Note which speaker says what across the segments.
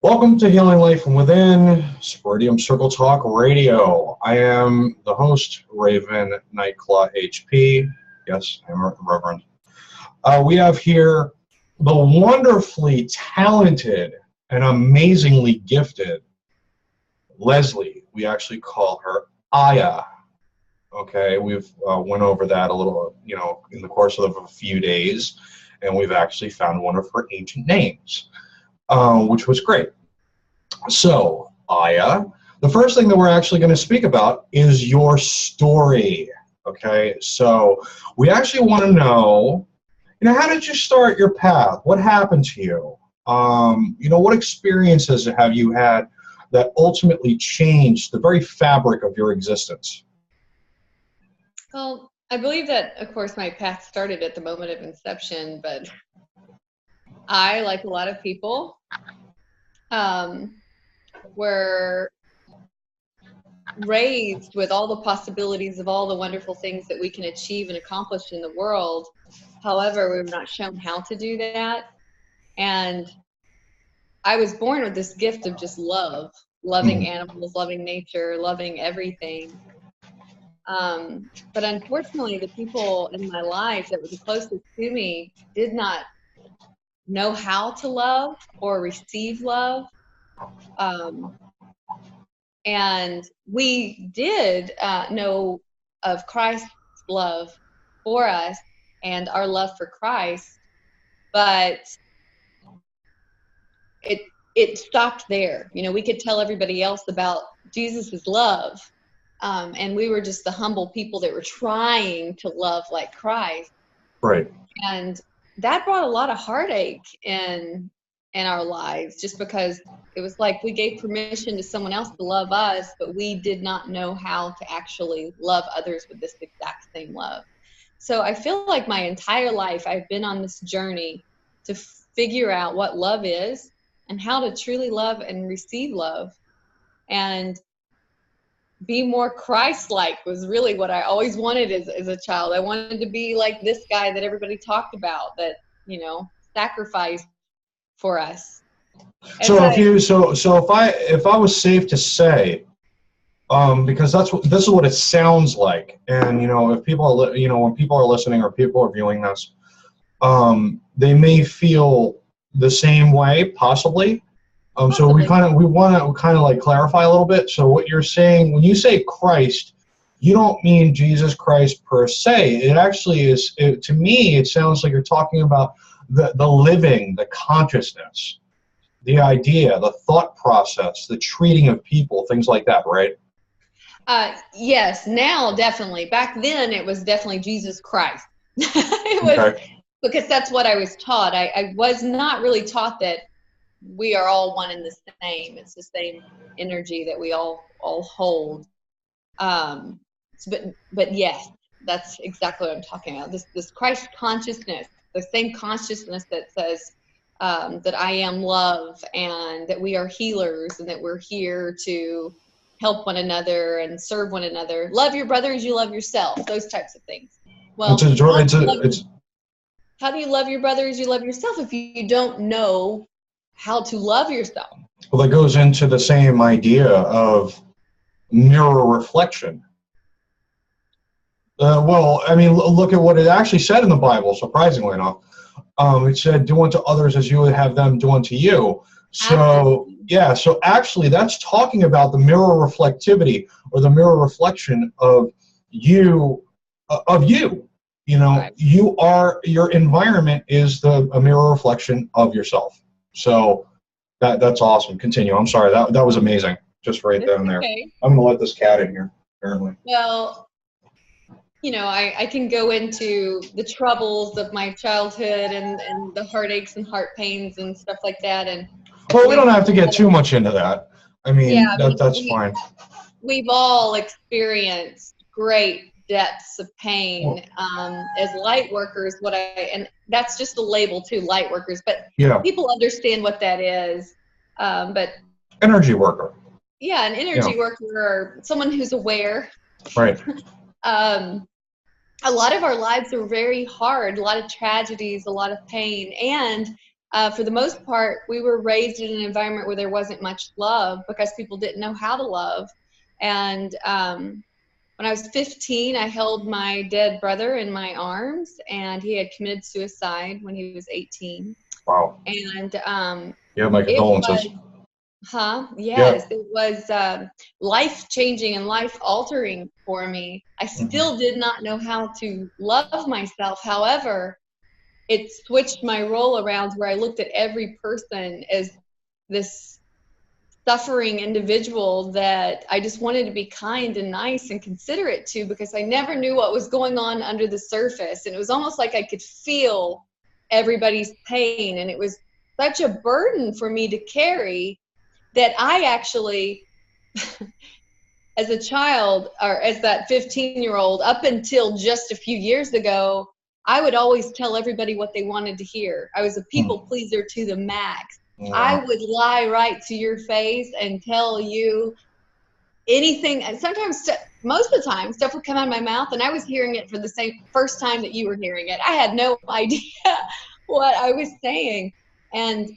Speaker 1: Welcome to Healing Life from Within, SpiridiumCircle Talk Radio. I am the host, Raven Nightclaw HP. Yes, I'm a Reverend. We have here the wonderfully talented and amazingly gifted Leslie. We actually call her Aya. Okay, we've went over that a little, in the course of a few days, and we've actually found one of her ancient names. Which was great. So, Aya, the first thing that we're actually going to speak about is your story. Okay, so we actually want to know, how did you start your path? What happened to you? What experiences have you had that ultimately changed the very fabric of your existence?
Speaker 2: Well, I believe that, of course, my path started at the moment of inception, but I, like a lot of people, were raised with all the possibilities of all the wonderful things that we can achieve and accomplish in the world. However, we were not shown how to do that. And I was born with this gift of just love, loving animals, loving nature, loving everything. But unfortunately, the people in my life that were the closest to me did not know how to love or receive love. And we did know of Christ's love for us and our love for Christ, but it stopped there. We could tell everybody else about Jesus's love, and we were just the humble people that were trying to love like Christ.
Speaker 1: Right.
Speaker 2: And that brought a lot of heartache in our lives, just because it was like we gave permission to someone else to love us, but we did not know how to actually love others with this exact same love. So I feel like my entire life I've been on this journey to figure out what love is and how to truly love and receive love and be more Christ-like was really what I always wanted as a child. I wanted to be like this guy that everybody talked about that, sacrificed for us.
Speaker 1: So if I was safe to say, because this is what it sounds like, and if people are when people are listening or people are viewing this, they may feel the same way possibly. So we want to like clarify a little bit. So what you're saying when you say Christ, you don't mean Jesus Christ per se. It actually is. To me, it sounds like you're talking about the living, the consciousness, the idea, the thought process, the treating of people, things like that, right?
Speaker 2: Yes, now definitely. Back then, it was definitely Jesus Christ. It was, okay. Because that's what I was taught. I was not really taught that we are all one and the same. It's the same energy that we all hold. But yes, that's exactly what I'm talking about. This Christ consciousness, the same consciousness that says that I am love and that we are healers and that we're here to help one another and serve one another. Love your brother as you love yourself. Those types of things. Well, how do you love your brother as you love yourself if you don't know how to love yourself?
Speaker 1: Well, that goes into the same idea of mirror reflection. Well, I mean, look at what it actually said in the Bible, surprisingly enough. It said, do unto others as you would have them do unto you. So, yeah, so actually that's talking about the mirror reflectivity or the mirror reflection of you,
Speaker 2: Right.
Speaker 1: Your environment is a mirror reflection of yourself. So that's awesome. Continue. I'm sorry. That was amazing. Just right down there.
Speaker 2: Okay.
Speaker 1: I'm going to let this cat in here, apparently.
Speaker 2: Well, I can go into the troubles of my childhood and the heartaches and heart pains and stuff like that. And
Speaker 1: well, we don't have to get too much into that. I mean, yeah, that's fine.
Speaker 2: We've all experienced great depths of pain as light workers. And that's just a label too, light workers. But yeah, people understand what that is. But
Speaker 1: energy worker.
Speaker 2: Yeah, an energy worker or someone who's aware.
Speaker 1: Right.
Speaker 2: A lot of our lives are very hard, a lot of tragedies, a lot of pain, and for the most part, we were raised in an environment where there wasn't much love because people didn't know how to love. And when I was 15, I held my dead brother in my arms, and he had committed suicide when he was 18.
Speaker 1: Wow.
Speaker 2: And
Speaker 1: yeah, my condolences.
Speaker 2: Yes, it was life-changing and life-altering for me. I still did not know how to love myself. However, it switched my role around where I looked at every person as this suffering individual that I just wanted to be kind and nice and considerate to, because I never knew what was going on under the surface. And it was almost like I could feel everybody's pain. And it was such a burden for me to carry that I actually, as a child, or as that 15-year-old, up until just a few years ago, I would always tell everybody what they wanted to hear. I was a people pleaser to the max. I would lie right to your face and tell you anything. And sometimes, most of the time, stuff would come out of my mouth and I was hearing it for the first time that you were hearing it. I had no idea what I was saying. And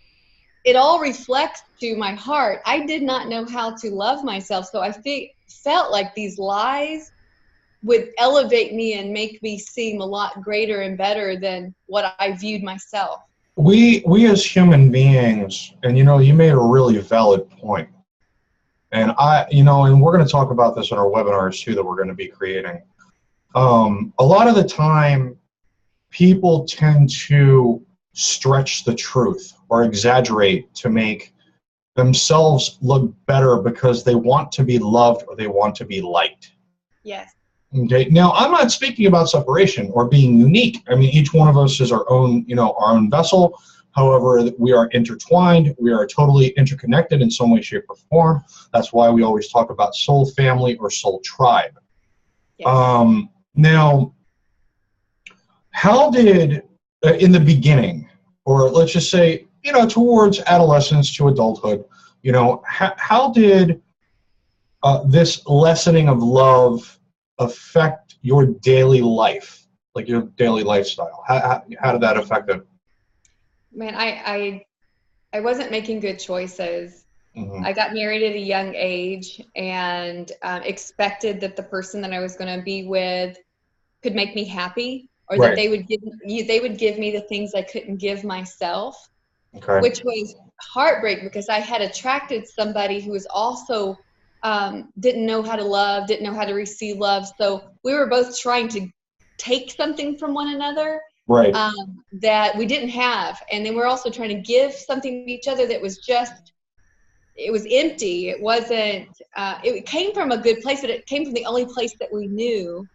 Speaker 2: it all reflects to my heart. I did not know how to love myself. So I felt like these lies would elevate me and make me seem a lot greater and better than what I viewed myself.
Speaker 1: We as human beings, and you made a really valid point. And and we're going to talk about this in our webinars too that we're going to be creating. A lot of the time, people tend to stretch the truth or exaggerate to make themselves look better because they want to be loved or they want to be liked.
Speaker 2: Yes.
Speaker 1: Okay. Now, I'm not speaking about separation or being unique. I mean, each one of us is our own vessel. However, we are intertwined. We are totally interconnected in some way, shape, or form. That's why we always talk about soul family or soul tribe. Yes. Now, how did, in the beginning, or let's just say, towards adolescence to adulthood, how did this lessening of love affect your daily life, like your daily lifestyle? How did that affect it?
Speaker 2: Man, I wasn't making good choices. I got married at a young age and expected that the person that I was going to be with could make me happy, or that they would give me the things I couldn't give myself, which was heartbreak because I had attracted somebody who was also didn't know how to love, didn't know how to receive love. So we were both trying to take something from one another that we didn't have. And then we're also trying to give something to each other that was it was empty. It wasn't, it came from a good place, but it came from the only place that we knew.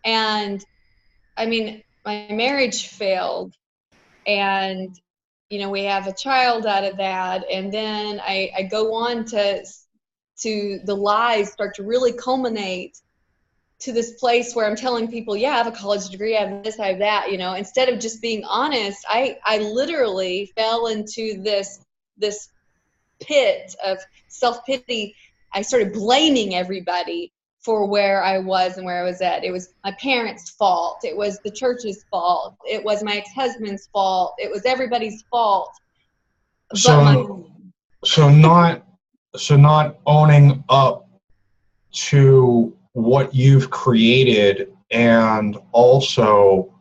Speaker 2: And I mean, my marriage failed, and we have a child out of that. And then I go on to the lies start to really culminate to this place where I'm telling people, yeah, I have a college degree, I have this, I have that, instead of just being honest. I literally fell into this pit of self-pity. I started blaming everybody for where I was and where I was at. It was my parents' fault. It was the church's fault. It was my ex-husband's fault. It was everybody's fault.
Speaker 1: So not owning up to what you've created, and also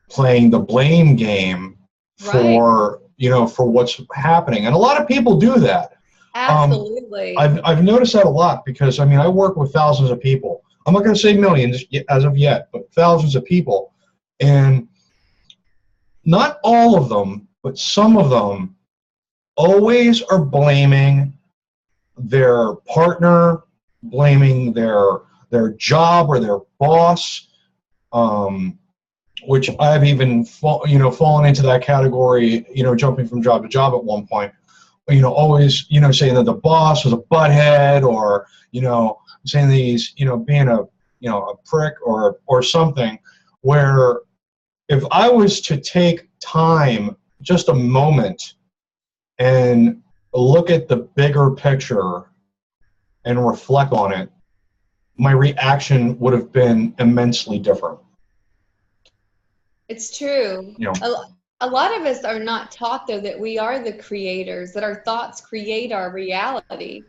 Speaker 1: playing the blame game for for what's happening. And a lot of people do that.
Speaker 2: Absolutely.
Speaker 1: I've noticed that a lot because I work with thousands of people. I'm not going to say millions as of yet, but thousands of people. And not all of them, but some of them always are blaming their partner, blaming their job or their boss, which I've even fallen into that category, jumping from job to job at one point. Always saying that the boss was a butthead, or saying that he's being a prick or something. Where if I was to take time, just a moment, and look at the bigger picture and reflect on it, my reaction would have been immensely different.
Speaker 2: It's true. a lot of us are not taught, though, that we are the creators, that our thoughts create our reality.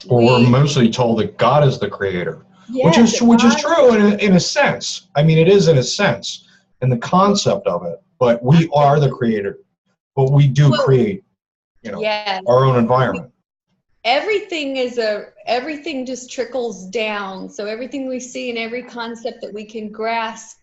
Speaker 1: Or we're mostly told that God is the creator,
Speaker 2: Yes,
Speaker 1: which is true in a sense. I mean, it is in a sense, in the concept of it. But we are the creator. But we do create,
Speaker 2: yes,
Speaker 1: our own environment.
Speaker 2: Everything just trickles down. So everything we see and every concept that we can grasp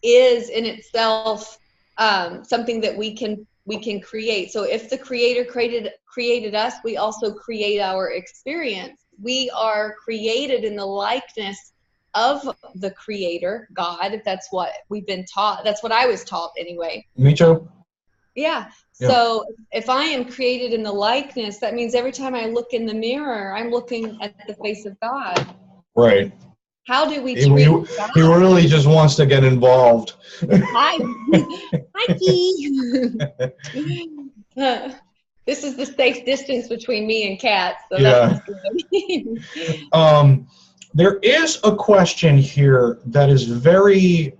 Speaker 2: is in itself something that we can create. So if the creator created us, we also create our experience. We are created in the likeness of the creator, God, if that's what we've been taught. That's what I was taught anyway.
Speaker 1: Me too.
Speaker 2: Yeah. So if I am created in the likeness, that means every time I look in the mirror, I'm looking at the face of God.
Speaker 1: Right.
Speaker 2: How do we treat God?
Speaker 1: He really just wants to get involved.
Speaker 2: Hi. This is the safe distance between me and cats. So that's good.
Speaker 1: There is a question here that is very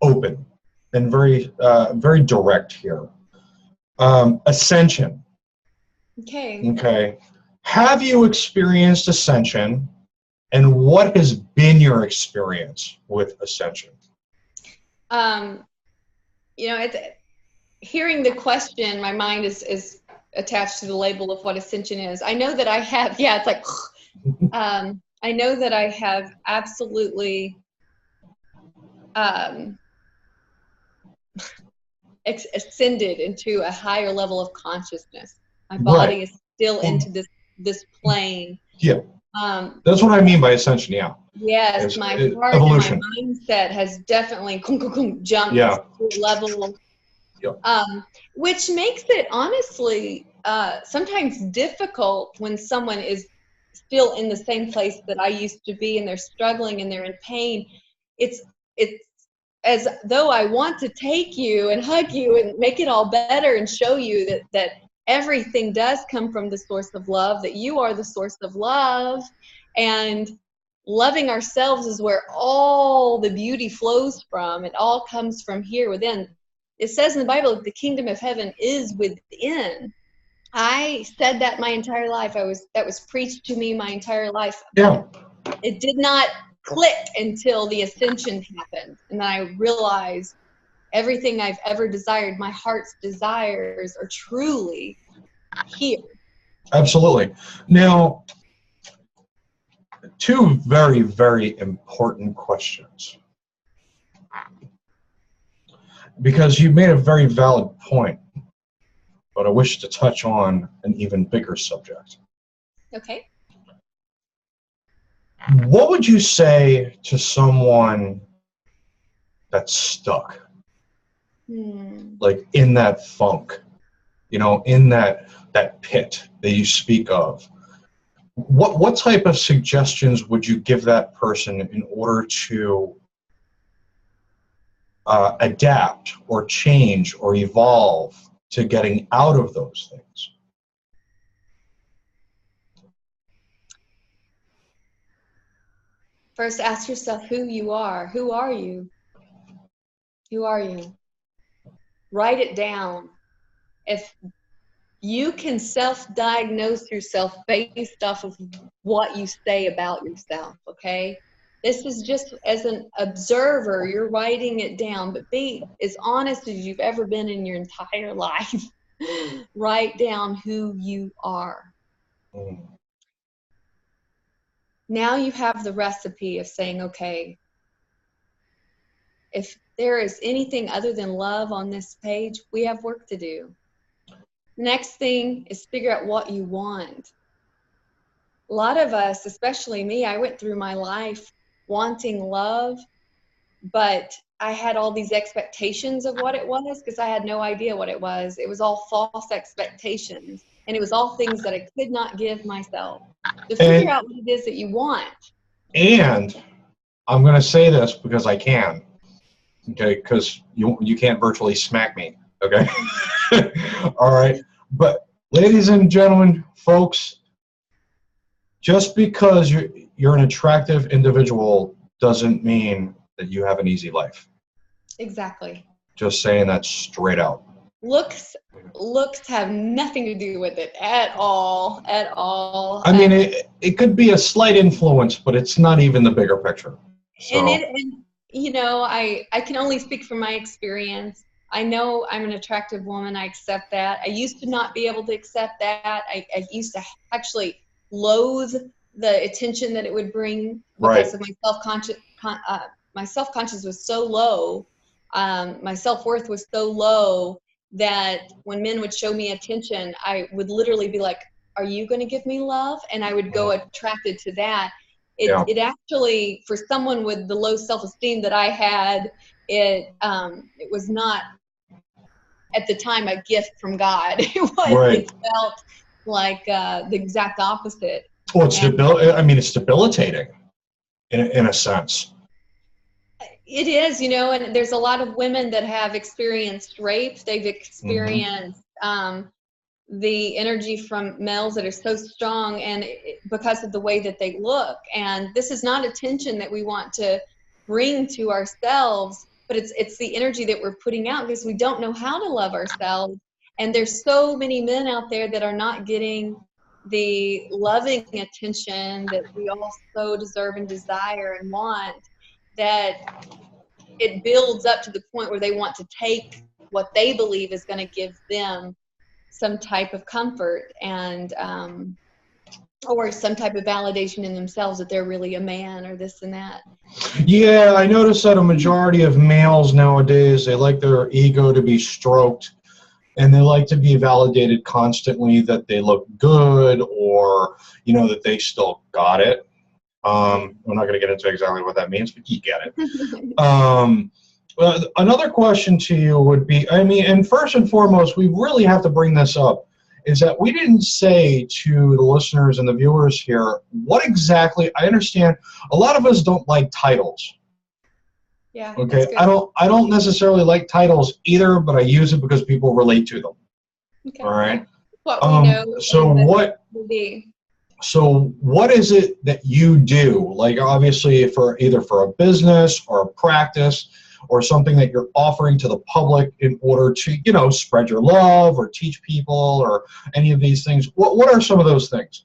Speaker 1: open and very very direct here. Ascension. Okay. Have you experienced Ascension, and what has been your experience with Ascension?
Speaker 2: Hearing the question, my mind is attached to the label of what Ascension is. I know that I have, it's like, I know that I have absolutely ascended into a higher level of consciousness. My body is still into this plane.
Speaker 1: Yeah. That's what I mean by Ascension, yeah.
Speaker 2: Yes, my heart evolution. And my mindset has definitely jumped to a level, which makes it honestly sometimes difficult when someone is still in the same place that I used to be, and they're struggling and they're in pain. It's as though I want to take you and hug you and make it all better and show you that everything does come from the source of love, that you are the source of love, and loving ourselves is where all the beauty flows from. It all comes from here within. It says in the Bible that the kingdom of heaven is within. I said that my entire life. That was preached to me my entire life.
Speaker 1: Yeah.
Speaker 2: It did not click until the ascension happened, and then I realized everything I've ever desired, my heart's desires, are truly here.
Speaker 1: Absolutely. Now, two very, very important questions, because you made a very valid point, but I wish to touch on an even bigger subject.
Speaker 2: Okay.
Speaker 1: What would you say to someone that's stuck? Like in that funk, in that pit that you speak of? What type of suggestions would you give that person in order to adapt or change or evolve to getting out of those things?
Speaker 2: First, ask yourself who you are. Who are you? Who are you? Write it down. If you can self-diagnose yourself based off of what you say about yourself, okay? This is just as an observer, you're writing it down, but be as honest as you've ever been in your entire life. Write down who you are. Now you have the recipe of saying, okay, if there is anything other than love on this page, we have work to do. Next thing is figure out what you want. A lot of us, especially me, I went through my life wanting love, but I had all these expectations of what it was because I had no idea what it was. It was all false expectations, and it was all things that I could not give myself. So figure out what it is that you want. And
Speaker 1: I'm going to say this because I can, okay, because you can't virtually smack me, okay? All right. But ladies and gentlemen, folks, just because you're an attractive individual doesn't mean that you have an easy life.
Speaker 2: Exactly.
Speaker 1: Just saying that straight out.
Speaker 2: Looks have nothing to do with it at all.
Speaker 1: I mean, it could be a slight influence, but it's not even the bigger picture. So.
Speaker 2: And you know, I can only speak from my experience. I know I'm an attractive woman. I accept that. I used to not be able to accept that. I used to actually loathe the attention that it would bring because of my self-conscious. My self-conscious was so low. My self-worth was so low that when men would show me attention, I would literally be like, "Are you going to give me love?" And I would go attracted to that. It actually, for someone with the low self-esteem that I had, it was not at the time a gift from God. It felt like the exact opposite.
Speaker 1: Well, it's debilitating in a sense.
Speaker 2: It is, you know, and there's a lot of women that have experienced rape. They've experienced the energy from males that are so strong, and because of the way that they look. And this is not attention that we want to bring to ourselves, but it's the energy that we're putting out because we don't know how to love ourselves. And there's so many men out there that are not getting the loving attention that we all so deserve and desire and want, that it builds up to the point where they want to take what they believe is going to give them some type of comfort and or some type of validation in themselves that they're really a man or this and that.
Speaker 1: Yeah, I noticed that a majority of males nowadays, they like their ego to be stroked, and they like to be validated constantly that they look good, or, you know, that they still got it. I'm not going to get into exactly what that means, but you get it. Another question to you would be, I mean, and first and foremost, we really have to bring this up, is that we didn't say to the listeners and the viewers here what exactly. I understand a lot of us don't like titles.
Speaker 2: Yeah.
Speaker 1: Okay. I don't necessarily like titles either, but I use it because people relate to them. Okay. All right.
Speaker 2: What we know.
Speaker 1: So what is it that you do? Like, obviously, for either for a business or a practice, or something that you're offering to the public in order to, you know, spread your love or teach people or any of these things. What are some of those things?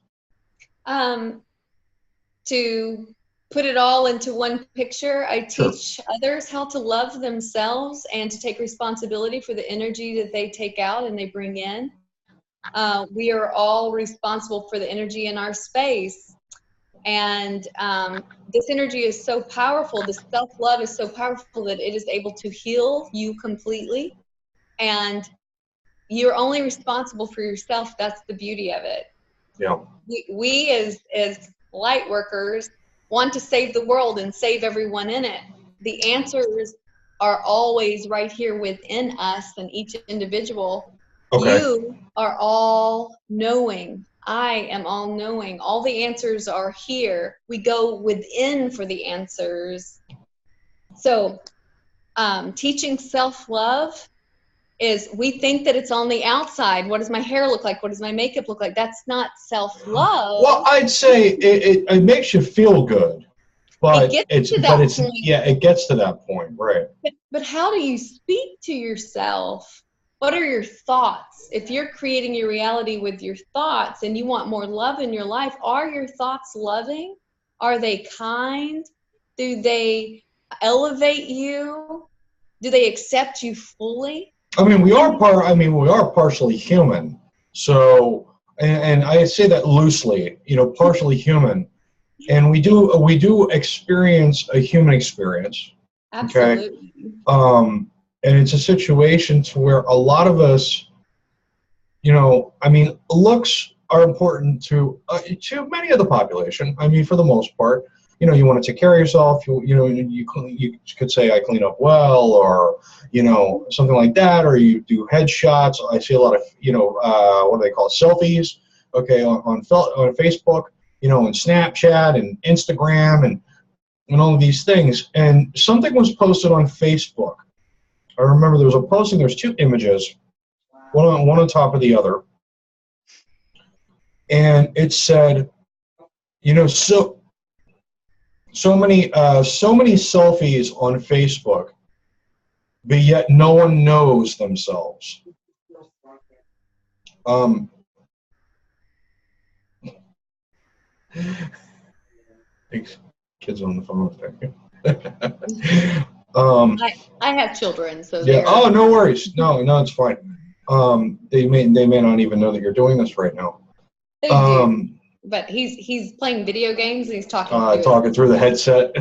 Speaker 2: To put it all into one picture, I teach others how to love themselves and to take responsibility for the energy that they take out and they bring in. We are all responsible for the energy in our space. And this energy is so powerful, this self-love is so powerful that it is able to heal you completely. And you're only responsible for yourself. That's the beauty of it.
Speaker 1: Yeah.
Speaker 2: We as light workers want to save the world and save everyone in it. The answers are always right here within us and each individual. Okay. You are all knowing. I am all knowing. All the answers are here. We go within for the answers. So teaching self-love is, we think that it's on the outside. What does my hair look like? What does my makeup look like? That's not self-love.
Speaker 1: Well, I'd say it makes you feel good. But it gets to that point, right.
Speaker 2: But how do you speak to yourself? What are your thoughts? If you're creating your reality with your thoughts and you want more love in your life, are your thoughts loving? Are they kind? Do they elevate you? Do they accept you fully?
Speaker 1: I mean, we are partially human. So, and I say that loosely, you know, partially human. And we do experience a human experience.
Speaker 2: Absolutely.
Speaker 1: Okay? And it's a situation to where a lot of us, you know, I mean, looks are important to many of the population. I mean, for the most part, you know, you want to take care of yourself. You could say I clean up well, or, you know, something like that, or you do headshots. I see a lot of, you know, what do they call it, selfies? Okay, on Facebook, you know, and Snapchat and Instagram and all of these things. And something was posted on Facebook. I remember there was a posting, there's two images, one on top of the other. And it said, you know, so many selfies on Facebook, but yet no one knows themselves. Kids on the phone.
Speaker 2: I have children, so
Speaker 1: yeah. Oh, no worries. No, it's fine. They may not even know that you're doing this right now.
Speaker 2: They do. But he's playing video games and he's talking
Speaker 1: through the headset.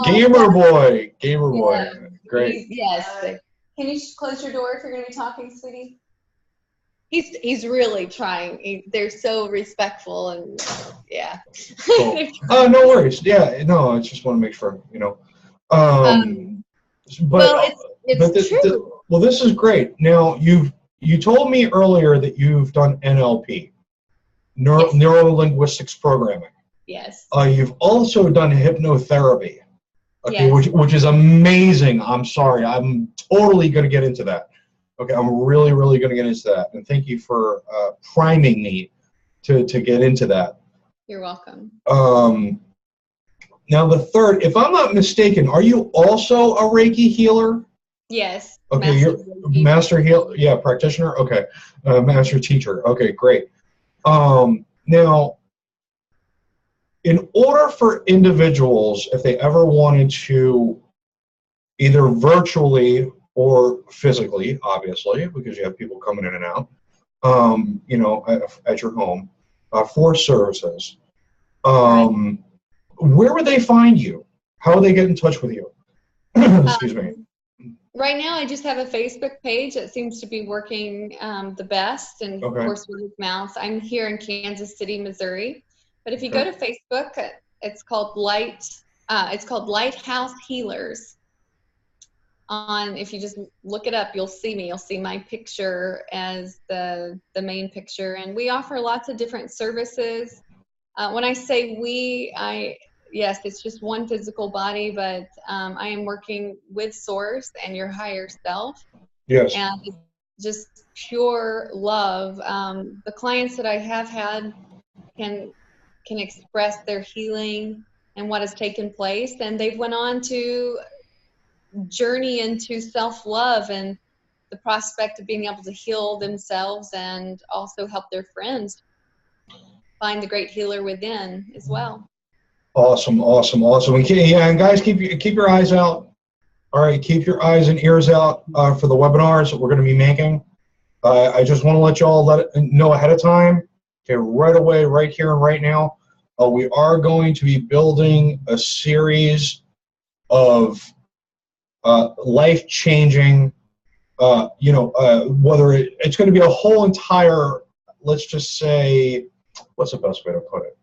Speaker 1: Gamer boy.
Speaker 2: Yeah.
Speaker 1: Great.
Speaker 2: Yes. Can you close your door if you're going to be talking, sweetie? He's really trying. They're so respectful and yeah.
Speaker 1: Cool. Oh, no worries. Yeah, no, I just want to make sure, But
Speaker 2: it's true.
Speaker 1: Well, this is great. Now you told me earlier that you've done NLP, neuro-linguistics programming.
Speaker 2: Yes.
Speaker 1: You've also done hypnotherapy. Okay,
Speaker 2: yes.
Speaker 1: which is amazing. I'm sorry. I'm totally going to get into that. Okay, I'm really, really going to get into that. And thank you for priming me to get into that.
Speaker 2: You're welcome.
Speaker 1: Now the third, if I'm not mistaken, are you also a Reiki healer?
Speaker 2: Yes.
Speaker 1: Okay, you're master healer, yeah, practitioner. Okay, master teacher. Okay, great. Now, in order for individuals, if they ever wanted to, either virtually or physically, obviously, because you have people coming in and out, at your home, for services,
Speaker 2: right.
Speaker 1: Where would they find you? How would they get in touch with you? Excuse me.
Speaker 2: Right now, I just have a Facebook page that seems to be working the best, and of course, word of mouth. I'm here in Kansas City, Missouri, but if you go to Facebook, it's called Lighthouse Healers. If you just look it up, you'll see me. You'll see my picture as the main picture, and we offer lots of different services. When I say yes, it's just one physical body, but I am working with Source and your higher self.
Speaker 1: Yes.
Speaker 2: And it's just pure love. The clients that I have had can express their healing and what has taken place, and they've went on to journey into self-love and the prospect of being able to heal themselves and also help their friends find the great healer within as well.
Speaker 1: Awesome. And guys, keep your eyes out. All right, keep your eyes and ears out for the webinars that we're going to be making. I just want to let you all know ahead of time, okay, right away, right here and right now. We are going to be building a series of life-changing, whether it's going to be a whole entire, let's just say, what's the best way to put it?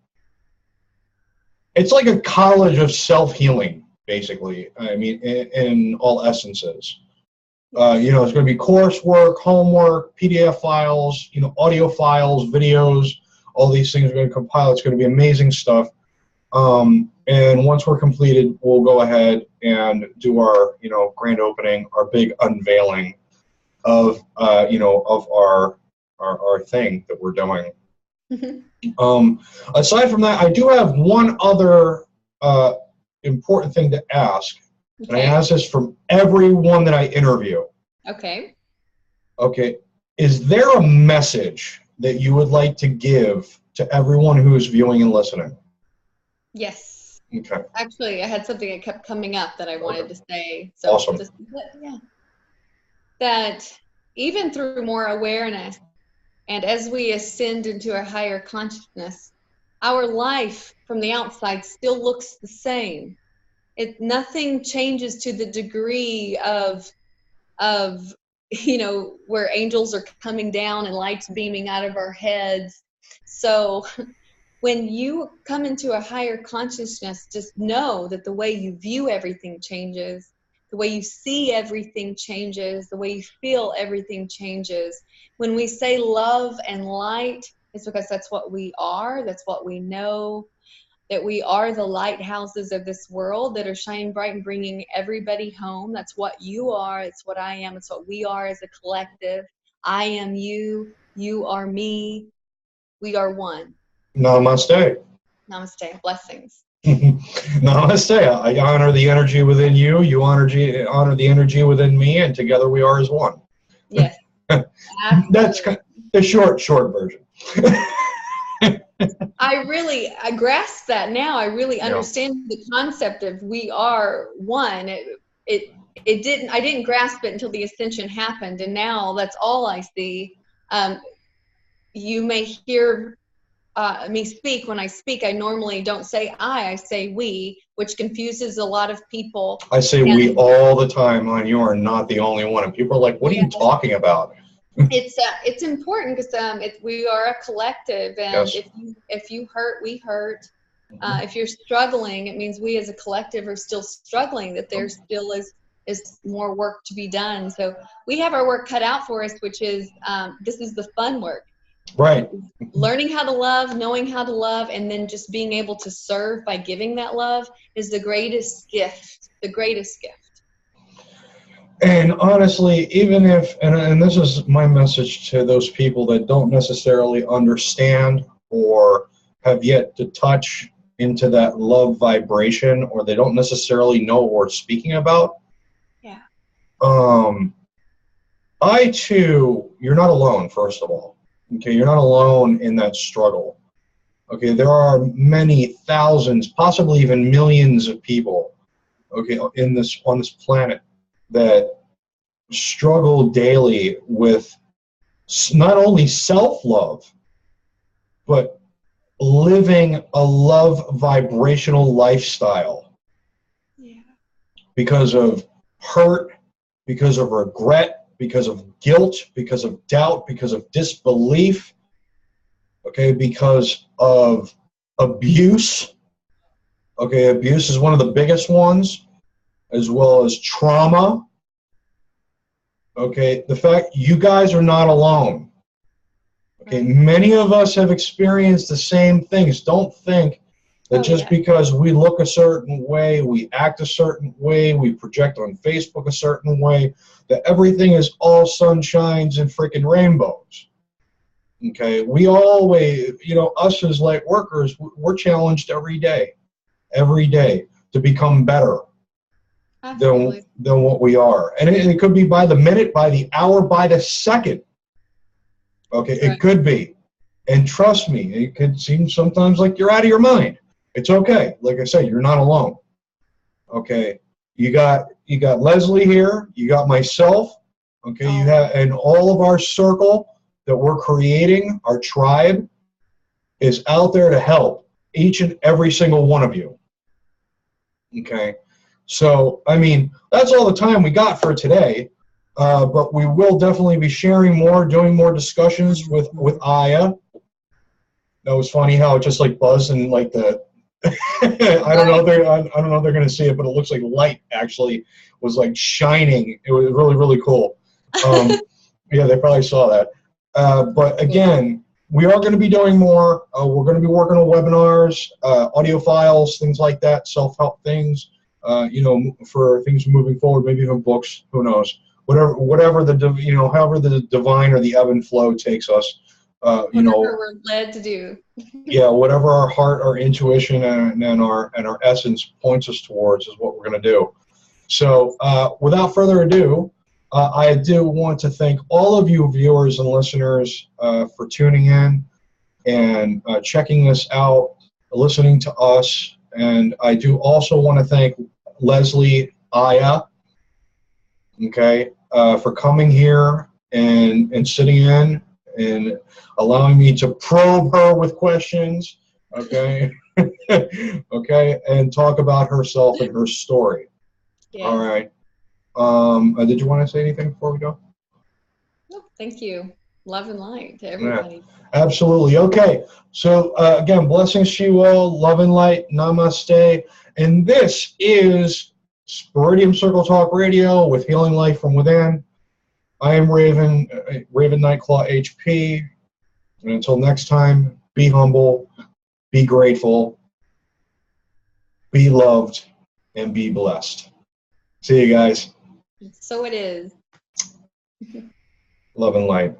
Speaker 1: It's like a college of self-healing, basically. I mean, in all essences. It's going to be coursework, homework, PDF files, audio files, videos, all these things are going to compile. It's going to be amazing stuff. And once we're completed, we'll go ahead and do our, grand opening, our big unveiling of, of our thing that we're doing. Aside from that, I do have one other important thing to ask. Okay. And I ask this from everyone that I interview.
Speaker 2: Okay.
Speaker 1: Okay. Is there a message that you would like to give to everyone who is viewing and listening?
Speaker 2: Yes.
Speaker 1: Okay.
Speaker 2: Actually, I had something that kept coming up that I wanted to say. So
Speaker 1: awesome.
Speaker 2: That even through more awareness and as we ascend into a higher consciousness, our life from the outside still looks the same. Nothing changes to the degree of where angels are coming down and lights beaming out of our heads. So when you come into a higher consciousness, just know that the way you view everything changes, the way you see everything changes, the way you feel everything changes. When we say love and light, it's because that's what we are, that's what we know, that we are the lighthouses of this world that are shining bright and bringing everybody home. That's what you are, it's what I am, it's what we are as a collective. I am you, you are me, we are one.
Speaker 1: Namaste.
Speaker 2: Namaste. Blessings.
Speaker 1: Namaste. I honor the energy within you. You honor the energy within me, and together we are as one.
Speaker 2: Yes.
Speaker 1: That's the short version.
Speaker 2: I grasp that now. I really understand the concept of we are one. I didn't grasp it until the ascension happened, and now that's all I see. You may hear me speak. When I speak, I normally don't say I say we, which confuses a lot of people.
Speaker 1: I say we all the time, and you are not the only one. And people are like, what are you talking about?
Speaker 2: It's important because we are a collective, and if you hurt, we hurt. If you're struggling, it means we as a collective are still struggling, that there still is more work to be done. So we have our work cut out for us, which is this is the fun work.
Speaker 1: Right.
Speaker 2: Learning how to love, knowing how to love, and then just being able to serve by giving that love is the greatest gift. The greatest gift.
Speaker 1: And honestly, even if, and this is my message to those people that don't necessarily understand or have yet to touch into that love vibration, or they don't necessarily know what we're speaking about.
Speaker 2: Yeah.
Speaker 1: I too, you're not alone, first of all. Okay, you're not alone in that struggle. Okay, there are many thousands, possibly even millions of people, okay, on this planet that struggle daily with not only self-love, but living a love vibrational lifestyle.
Speaker 2: Yeah.
Speaker 1: Because of hurt, because of regret, because of guilt, because of doubt, because of disbelief, okay, because of abuse. Okay, abuse is one of the biggest ones, as well as trauma. Okay, the fact you guys are not alone. Okay, many of us have experienced the same things. Don't think that just because we look a certain way, we act a certain way, we project on Facebook a certain way, that everything is all sunshines and freaking rainbows. Okay, we always, us as light workers, we're challenged every day to become better than what we are. And it could be by the minute, by the hour, by the second. Okay, it could be. And trust me, it could seem sometimes like you're out of your mind. It's okay. Like I said, you're not alone. Okay, you got Leslie here. You got myself. Okay, you have, and all of our circle that we're creating, our tribe, is out there to help each and every single one of you. Okay, so I mean that's all the time we got for today. But we will definitely be sharing more, doing more discussions with Aya. That was funny how it just like buzzed and like the I don't know if they're going to see it, but it looks like light actually was like shining. It was really, really cool. Yeah, they probably saw that. But again, we are going to be doing more. We're going to be working on webinars, audio files, things like that, self-help things, for things moving forward, maybe even books, who knows. Whatever the, however the divine or the ebb and flow takes us.
Speaker 2: Whatever we're led to do.
Speaker 1: Yeah, whatever our heart, our intuition, and our essence points us towards is what we're going to do. So, without further ado, I do want to thank all of you viewers and listeners for tuning in and checking this out, listening to us, and I do also want to thank Leslie Aya, okay, for coming here and sitting in and allowing me to probe her with questions, okay, okay, and talk about herself and her story. Yeah. All right. Did you want to say anything before we go?
Speaker 2: No, thank you. Love and light to everybody.
Speaker 1: Yeah, absolutely. Okay. So again, blessings to you all. Love and light. Namaste. And this is SpiridiumCircle Talk Radio with Healing Life from Within. I am Raven Nightclaw HP. And until next time, be humble, be grateful, be loved, and be blessed. See you guys.
Speaker 2: So it is.
Speaker 1: Love and light.